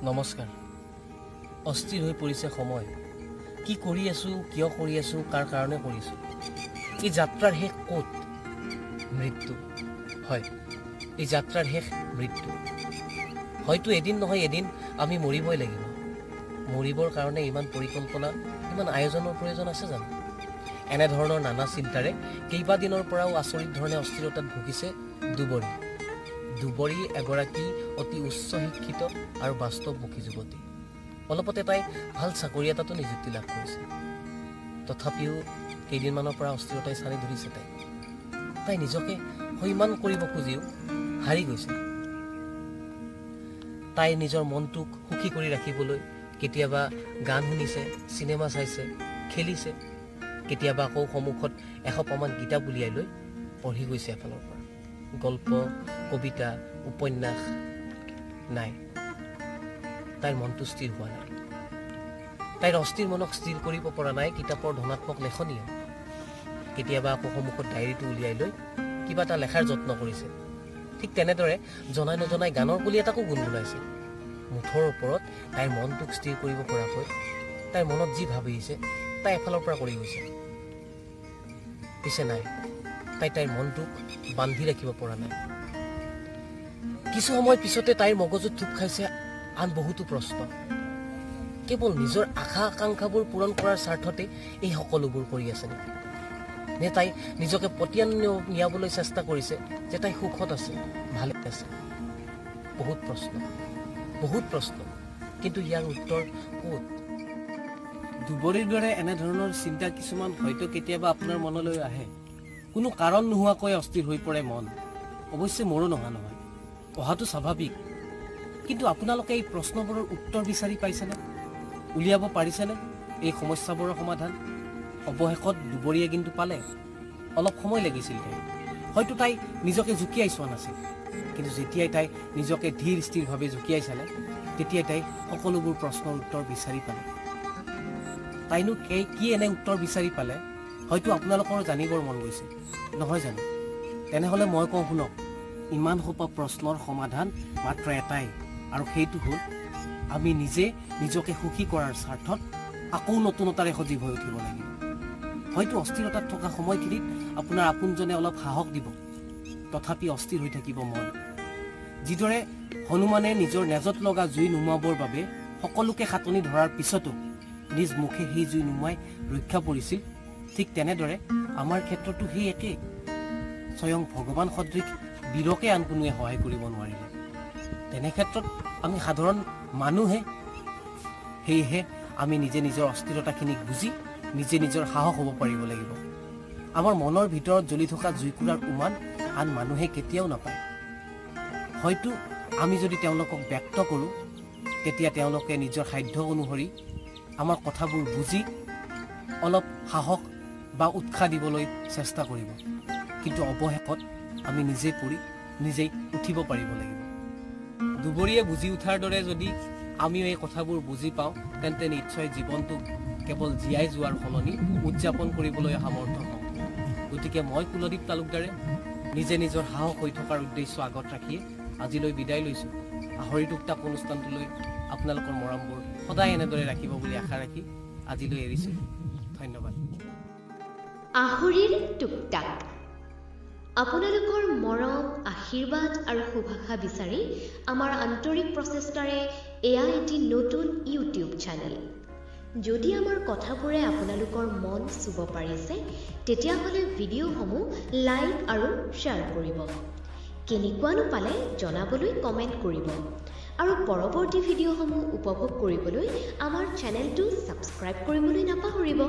নমস্কাৰ। অস্থিৰ হৈ পৰিছে সময়। কি কৰি আছোঁ, কিয় কৰি আছোঁ, কাৰ কাৰণে কৰিছোঁ। এই যাত্ৰাৰ শেষ ক'ত? মৃত্যু। হয়, এই যাত্ৰাৰ শেষ মৃত্যু। হয়তো এদিন নহয় এদিন আমি মৰিবই লাগিব। মৰিবৰ কাৰণে ইমান পৰিকল্পনা, ইমান আয়োজনৰ প্ৰয়োজন আছে জানো? এনেধৰণৰ নানা চিন্তাৰে কেইবাদিনৰ পৰাও আচৰিত ধৰণে অস্থিৰতাত ভুগিছে দুবৰী। দুবৰী এগৰাকী অতি উচ্চ শিক্ষিত আৰু বাস্তৱমুখী যুৱতী। অলপতে তাই ভাল চাকৰি এটাতো নিযুক্তি লাভ কৰিছে। তথাপিও কেইদিনমানৰ পৰা অস্থিৰতাই চানি ধৰিছে তাই নিজকে সৈমান কৰিব খুজিও হাৰি গৈছে। তাই নিজৰ মনটোক সুখী কৰি ৰাখিবলৈ কেতিয়াবা গান শুনিছে, চিনেমা চাইছে, খেলিছে, কেতিয়াবা আকৌ সন্মুখত এসোপামান কিতাপ উলিয়াই লৈ পঢ়ি গৈছে এফালৰ পৰা। গল্প, কবিতা, উপন্যাস। নাই, তাইৰ মনটো স্থিৰ হোৱা নাই। তাইৰ অস্থিৰ মনক স্থিৰ কৰিব পৰা নাই কিতাপৰ ধনাত্মক লেখনিয়ে। কেতিয়াবা আকৌ সন্মুখত ডায়েৰীটো উলিয়াই লৈ কিবা এটা লেখাৰ যত্ন কৰিছে। ঠিক তেনেদৰে জনাই নজনাই গানৰ কলি এটাকো গুণগুণাইছে। মুঠৰ ওপৰত তাইৰ মনটোক স্থিৰ কৰিব পৰাকৈ তাইৰ মনত যি ভাবিছে তাই এফালৰ পৰা কৰি গৈছে। পিছে নাই, তাইৰ মনটোক বান্ধি ৰাখিব পৰা নাই। কিছু সময় পিছতে তাইৰ মগজুত থুপ খাইছে আন বহুতো প্ৰশ্ন। কেৱল নিজৰ আশা আকাংক্ষাবোৰ পূৰণ কৰাৰ স্বাৰ্থতে এই সকলোবোৰ কৰি আছে নেকি? নে তাই নিজকে পতিয়ান নিয়াবলৈ চেষ্টা কৰিছে যে তাই সুখত আছে, ভালে আছে? বহুত প্ৰশ্ন, কিন্তু ইয়াৰ উত্তৰ ক'ত? দুবৰীৰ দৰে এনেধৰণৰ চিন্তা কিছুমান হয়তো কেতিয়াবা আপোনাৰ মনলৈ আহে। কোনো কাৰণ নোহোৱাকৈ অস্থিৰ হৈ পৰে মন। অৱশ্যে মোৰো নহয়, অহাটো স্বাভাৱিক। কিন্তু আপোনালোকে এই প্ৰশ্নবোৰৰ উত্তৰ বিচাৰি পাইছেনে? উলিয়াব পাৰিছেনে এই সমস্যাবোৰৰ সমাধান? অৱশেষত দুবৰীয়ে কিন্তু পালে। অলপ সময় লাগিছিল তাই। হয়তো তাই নিজকে জুকিয়াই চোৱা নাছিল। কিন্তু যেতিয়াই তাই নিজকে ধীৰ স্থিৰভাৱে জুকিয়াই চালে, তেতিয়াই তাই সকলোবোৰ প্ৰশ্নৰ উত্তৰ বিচাৰি পালে। তাইনো কি এনে উত্তৰ বিচাৰি পালে হয়তো আপোনালোকৰ জানিবৰ মন গৈছে, নহয় জানো? তেনেহ'লে মই কওঁ শুনক, ইমান সোপা প্ৰশ্নৰ সমাধান মাত্ৰ এটাই, আৰু সেইটো হ'ল আমি নিজে নিজকে সুখী কৰাৰ স্বাৰ্থত আকৌ নতুনতাৰে সজীৱ হৈ উঠিব লাগিব। হয়তো অস্থিৰতাত থকা সময়খিনিত আপোনাৰ আপোনজনে অলপ সাহস দিব, তথাপি অস্থিৰ হৈ থাকিব মন। যিদৰে হনুমানে নিজৰ নেজত লগা জুই নুমুৱাবৰ বাবে সকলোকে খাটনি ধৰাৰ পিছতো নিজ মুখে সেই জুই নুমুৱাই ৰক্ষা পৰিছিল, ঠিক তেনেদৰে আমাৰ ক্ষেত্ৰতো সেই একেই। স্বয়ং ভগৱান সদৃশ বীৰকে আন কোনোৱে সহায় কৰিব নোৱাৰিলে। তেনে ক্ষেত্ৰত আমি সাধাৰণ মানুহে। সেয়েহে আমি নিজে নিজৰ অস্থিৰতাখিনিক বুজি নিজে নিজৰ সাহস হ'ব পাৰিব লাগিব। আমাৰ মনৰ ভিতৰত জ্বলি থকা জুইকুৰাৰ উমান আন মানুহে কেতিয়াও নাপায়। হয়তো আমি যদি তেওঁলোকক ব্যক্ত কৰোঁ, তেতিয়া তেওঁলোকে নিজৰ সাধ্য অনুসৰি আমাৰ কথাবোৰ বুজি অলপ সাহস বা উৎসাহ দিবলৈ চেষ্টা কৰিব। কিন্তু অৱশেষত আমি নিজেই পৰি নিজেই উঠিব পাৰিব লাগিব। দুবৰীয়ে বুজি উঠাৰ দৰে যদি আমিও এই কথাবোৰ বুজি পাওঁ, তেন্তে নিশ্চয় জীৱনটোক কেৱল জীয়াই যোৱাৰ সলনি উদযাপন কৰিবলৈ সামৰ্থ্য হওঁ। গতিকে মই কুলদীপ তালুকদাৰে নিজে নিজৰ সাহস হৈ থকাৰ উদ্দেশ্য আগত ৰাখিয়ে আজিলৈ বিদায় লৈছোঁ। আহৰি টুকটাক অনুষ্ঠানটোলৈ আপোনালোকৰ মৰমবোৰ সদায় এনেদৰে ৰাখিব বুলি আশা ৰাখি আজিলৈ এৰিছোঁ। ধন্যবাদ। আহৰিৰ টুকটাক। আপোনালোকৰ মৰম, আশীৰ্বাদ আৰু শুভাশা বিচাৰি আমাৰ আন্তৰিক প্ৰচেষ্টাৰে এয়া এটি নতুন ইউটিউব চেনেল। যদি আমাৰ কথাবোৰে আপোনালোকৰ মন চুব পাৰিছে, তেতিয়াহ'লে ভিডিঅ'সমূহ লাইক আৰু শ্বেয়াৰ কৰিব। কেনেকুৱানো পালে জনাবলৈ কমেণ্ট কৰিব। আৰু পৰৱৰ্তী ভিডিঅ'সমূহ উপভোগ কৰিবলৈ আমাৰ চেনেলটো ছাবস্ক্ৰাইব কৰিবলৈ নাপাহৰিব।